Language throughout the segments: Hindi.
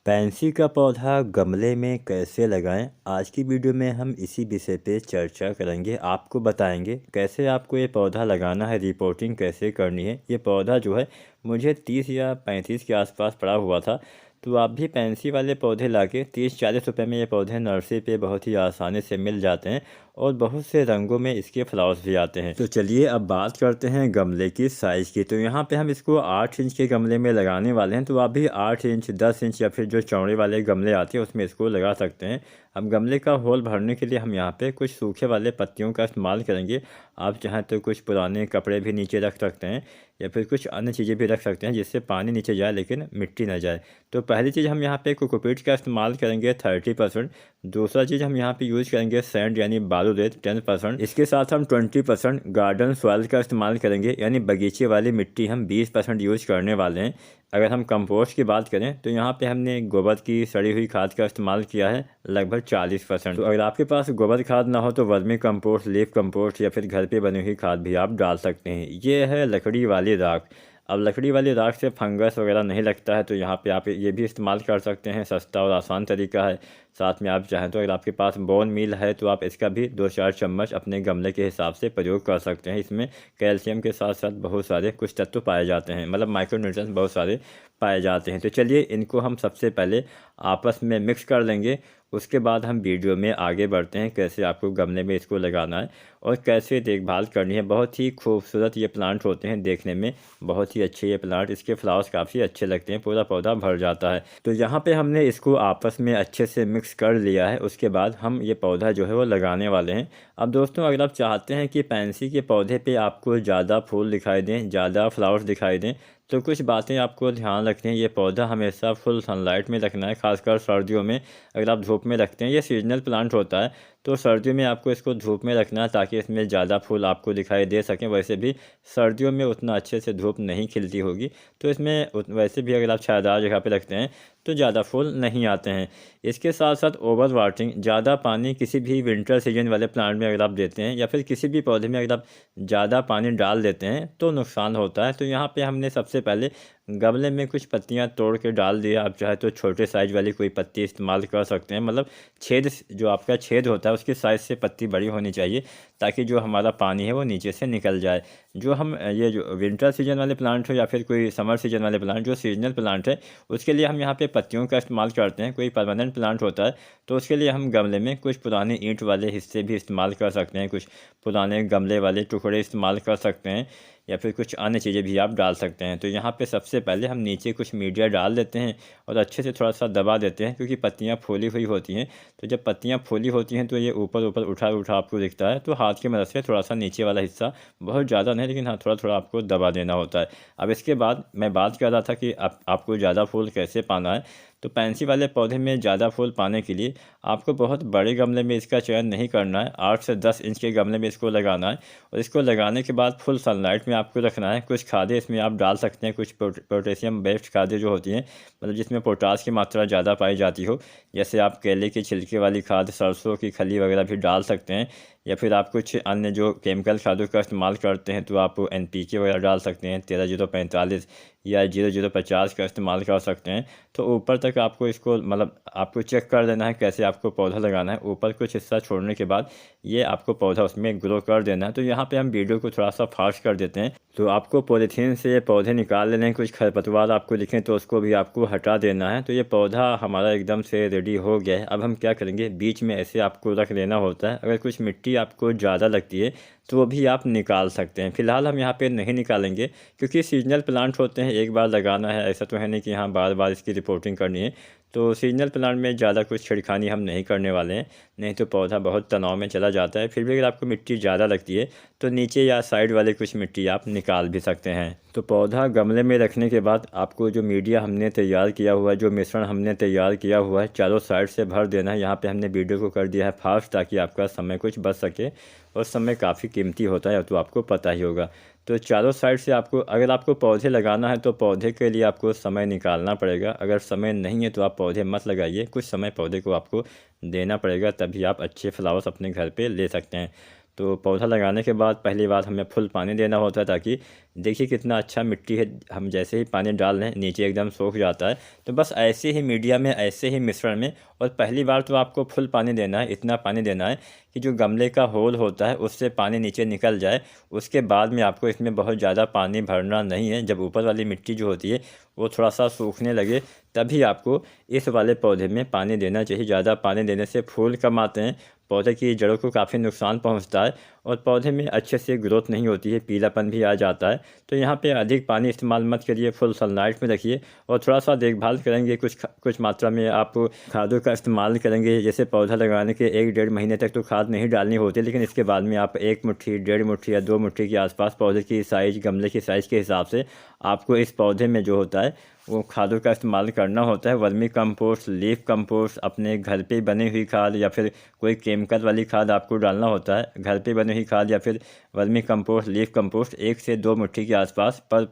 पैंसी का पौधा गमले में कैसे लगाएं? आज की वीडियो में हम इसी विषय पे चर्चा करेंगे। आपको बताएंगे कैसे आपको ये पौधा लगाना है, रिपोर्टिंग कैसे करनी है। ये पौधा जो है मुझे 30 या 35 के आसपास पड़ा हुआ था। तो आप भी पैंसी वाले पौधे लाके 30-40 रुपए में ये पौधे नर्सरी पे बहुत ही आसानी से मिल जाते हैं और बहुत से रंगों में इसके फ्लावर्स भी आते हैं। तो चलिए अब बात करते हैं गमले की साइज़ की। तो यहाँ पे हम इसको 8 इंच के गमले में लगाने वाले हैं। तो आप भी 8 इंच, 10 इंच या फिर जो चौड़े वाले गमले आते हैं उसमें इसको लगा सकते हैं। अब गमले का होल भरने के लिए हम यहाँ पे कुछ सूखे वाले पत्तियों का इस्तेमाल करेंगे। आप चाहें तो कुछ पुराने कपड़े भी नीचे रख सकते हैं या फिर कुछ अन्य चीज़ें भी रख सकते हैं जिससे पानी नीचे जाए लेकिन मिट्टी ना जाए। तो पहली चीज़ हम यहाँ पे कोकोपीट का इस्तेमाल करेंगे 30%। दूसरा चीज़ हम यहाँ पे यूज़ करेंगे सैंड यानी बालू रेत 10%। इसके साथ हम 20% गार्डन सॉइल का इस्तेमाल करेंगे यानी बगीचे वाली मिट्टी हम 20% यूज़ करने वाले हैं। अगर हम कंपोस्ट की बात करें तो यहाँ पे हमने गोबर की सड़ी हुई खाद का इस्तेमाल किया है लगभग 40%। तो अगर आपके पास गोबर खाद ना हो तो वर्मी कंपोस्ट, लीफ कंपोस्ट या फिर घर पे बनी हुई खाद भी आप डाल सकते हैं। ये है लकड़ी वाली राख। अब लकड़ी वाली राख से फंगस वगैरह नहीं लगता है तो यहाँ पे आप ये भी इस्तेमाल कर सकते हैं। सस्ता और आसान तरीका है। साथ में आप चाहें तो अगर आपके पास बोन मील है तो आप इसका भी 2-4 चम्मच अपने गमले के हिसाब से प्रयोग कर सकते हैं। इसमें कैल्शियम के साथ साथ बहुत सारे कुछ तत्व पाए जाते हैं, मतलब माइक्रोन्यूट्रिएंट्स बहुत सारे पाए जाते हैं। तो चलिए इनको हम सबसे पहले आपस में मिक्स कर लेंगे। उसके बाद हम वीडियो में आगे बढ़ते हैं कैसे आपको गमले में इसको लगाना है और कैसे देखभाल करनी है। बहुत ही खूबसूरत ये प्लांट होते हैं, देखने में बहुत ही अच्छे ये प्लांट। इसके फ्लावर्स काफ़ी अच्छे लगते हैं, पूरा पौधा भर जाता है। तो यहाँ पे हमने इसको आपस में अच्छे से मिक्स कर लिया है। उसके बाद हम ये पौधा जो है वो लगाने वाले हैं। अब दोस्तों अगर आप चाहते हैं कि पैंसी के पौधे पे आपको ज़्यादा फूल दिखाई दें, ज़्यादा फ्लावर्स दिखाई दें, तो कुछ बातें आपको ध्यान रखनी है। ये पौधा हमेशा फुल सनलाइट में रखना है, खासकर सर्दियों में। अगर आप धूप में रखते हैं, ये सीजनल प्लांट होता है तो सर्दियों में आपको इसको धूप में रखना है ताकि इसमें ज़्यादा फूल आपको दिखाई दे सकें। वैसे भी सर्दियों में उतना अच्छे से धूप नहीं खिलती होगी तो इसमें वैसे भी अगर आप छायादार जगह पे रखते हैं तो ज़्यादा फूल नहीं आते हैं। इसके साथ साथ ओवर वाटरिंग, ज़्यादा पानी किसी भी विंटर सीजन वाले प्लांट में अगर आप देते हैं या फिर किसी भी पौधे में अगर आप ज़्यादा पानी डाल देते हैं तो नुकसान होता है। तो यहाँ पे हमने सबसे पहले गमले में कुछ पत्तियाँ तोड़ के डाल दिया। आप चाहे तो छोटे साइज़ वाली कोई पत्ती इस्तेमाल कर सकते हैं, मतलब छेद, जो आपका छेद होता है उसकी साइज़ से पत्ती बड़ी होनी चाहिए ताकि जो हमारा पानी है वो नीचे से निकल जाए। जो हम ये जो विंटर सीजन वाले प्लांट हो या फिर कोई समर सीजन वाले प्लांट, जो सीजनल प्लांट है उसके लिए हम यहाँ पे पत्तियों का इस्तेमाल करते हैं। कोई परमानेंट प्लांट होता है तो उसके लिए हम गमले में कुछ पुराने ईंट वाले हिस्से भी इस्तेमाल कर सकते हैं, कुछ पुराने गमले वाले टुकड़े इस्तेमाल कर सकते हैं या फिर कुछ अन्य चीज़ें भी आप डाल सकते हैं। तो यहाँ पे सबसे पहले हम नीचे कुछ मीडिया डाल देते हैं और अच्छे से थोड़ा सा दबा देते हैं क्योंकि पत्तियाँ फूली हुई होती हैं। तो जब पत्तियाँ फूली होती हैं तो ये ऊपर ऊपर उठा उठा आपको दिखता है। तो हाथ की मदद से थोड़ा सा नीचे वाला हिस्सा, बहुत ज़्यादा नहीं लेकिन हाँ थोड़ा थोड़ा आपको दबा देना होता है। अब इसके बाद मैं बात कर रहा था कि आपको ज़्यादा फूल कैसे पाना है। तो पैंसी वाले पौधे में ज़्यादा फूल पाने के लिए आपको बहुत बड़े गमले में इसका चयन नहीं करना है। 8 से 10 इंच के गमले में इसको लगाना है और इसको लगाने के बाद फुल सनलाइट में आपको रखना है। कुछ खादें इसमें आप डाल सकते हैं, कुछ पोटेशियम बेस्ड खादें जो होती हैं, मतलब जिसमें पोटास की मात्रा ज़्यादा पाई जाती हो। जैसे आप केले के छिलके वाली खाद, सरसों की खली वगैरह भी डाल सकते हैं या फिर आप कुछ अन्य जो केमिकल खादों का इस्तेमाल करते हैं तो आप NPK वगैरह डाल सकते हैं। 13-0-45 या 0-0-50 का इस्तेमाल कर सकते हैं। तो ऊपर तक आपको इसको, मतलब आपको चेक कर देना है कैसे आपको पौधा लगाना है। ऊपर कुछ हिस्सा छोड़ने के बाद ये आपको पौधा उसमें ग्रो कर देना है। तो यहाँ पे हम वीडियो को थोड़ा सा फास्ट कर देते हैं। तो आपको पॉलीथीन से ये पौधे निकाल लेने हैं। कुछ खरपतवार आपको दिखें तो उसको भी आपको हटा देना है। तो ये पौधा हमारा एकदम से रेडी हो गया है। अब हम क्या करेंगे, बीच में ऐसे आपको रख लेना होता है। अगर कुछ मिट्टी आपको ज़्यादा लगती है तो वो भी आप निकाल सकते हैं। फिलहाल हम यहाँ पे नहीं निकालेंगे क्योंकि सीजनल प्लांट होते हैं, एक बार लगाना है, ऐसा तो है नहीं कि हाँ बार बार इसकी रिपोर्टिंग करनी है। तो सीजनल प्लांट में ज़्यादा कुछ छिड़खानी हम नहीं करने वाले हैं, नहीं तो पौधा बहुत तनाव में चला जाता है। फिर भी अगर आपको मिट्टी ज़्यादा लगती है तो नीचे या साइड वाले कुछ मिट्टी आप निकाल भी सकते हैं। तो पौधा गमले में रखने के बाद आपको जो मीडिया हमने तैयार किया हुआ है, जो मिश्रण हमने तैयार किया हुआ है, चारों साइड से भर देना है। यहाँ पे हमने वीडियो को कर दिया है फास्ट ताकि आपका समय कुछ बच सके और समय काफ़ी कीमती होता है तो आपको पता ही होगा। तो चारों साइड से आपको, अगर आपको पौधे लगाना है तो पौधे के लिए आपको समय निकालना पड़ेगा। अगर समय नहीं है तो आप पौधे मत लगाइए, कुछ समय पौधे को आपको देना पड़ेगा, तभी आप अच्छे फ्लावर्स अपने घर पे ले सकते हैं। तो पौधा लगाने के बाद पहली बार हमें फुल पानी देना होता है, ताकि देखिए कितना अच्छा मिट्टी है, हम जैसे ही पानी डाल रहे हैं नीचे एकदम सूख जाता है। तो बस ऐसे ही मीडिया में, ऐसे ही मिश्रण में, और पहली बार तो आपको फुल पानी देना है, इतना पानी देना है कि जो गमले का होल होता है उससे पानी नीचे निकल जाए। उसके बाद में आपको इसमें बहुत ज़्यादा पानी भरना नहीं है। जब ऊपर वाली मिट्टी जो होती है वो थोड़ा सा सूखने लगे, तभी आपको इस वाले पौधे में पानी देना चाहिए। ज़्यादा पानी देने से फूल कम आते हैं, पौधे की जड़ों को काफ़ी नुकसान पहुंचता है और पौधे में अच्छे से ग्रोथ नहीं होती है, पीलापन भी आ जाता है। तो यहाँ पे अधिक पानी इस्तेमाल मत करिए, फुल सनलाइट में रखिए और थोड़ा सा देखभाल करेंगे। कुछ मात्रा में आप खादों का इस्तेमाल करेंगे। जैसे पौधा लगाने के 1-1.5 महीने तक तो खाद नहीं डालनी होती, लेकिन इसके बाद में आप 1 मुट्ठी, 1.5 मुट्ठी या 2 मुट्ठी के आसपास पौधे की साइज़, गमले की साइज़ के हिसाब से आपको इस पौधे में जो होता है वो खादों का इस्तेमाल करना होता है। वर्मी कंपोस्ट, लीफ कंपोस्ट, अपने घर पे बनी हुई खाद या फिर कोई केमिकल वाली खाद आपको डालना होता है। घर पे बनी हुई खाद या फिर वर्मी कंपोस्ट, लीफ कंपोस्ट 1 से 2 मुट्ठी के आसपास पर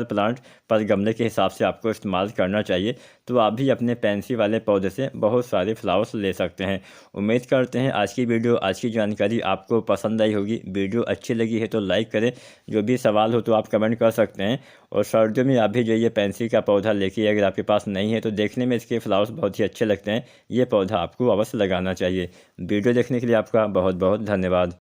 प्लांट, पर गमले के हिसाब से आपको इस्तेमाल करना चाहिए। तो आप भी अपने पेंसी वाले पौधे से बहुत सारे फ्लावर्स ले सकते हैं। उम्मीद करते हैं आज की वीडियो, आज की जानकारी आपको पसंद आई होगी। वीडियो अच्छी लगी है तो लाइक करें, जो भी सवाल हो तो आप कमेंट कर सकते हैं। और सर्दियों में आप भी जो ये पेंसी का पौधा लेके, अगर आपके पास नहीं है तो देखने में इसके फ्लावर्स बहुत ही अच्छे लगते हैं, ये पौधा आपको अवश्य लगाना चाहिए। वीडियो देखने के लिए आपका बहुत बहुत धन्यवाद।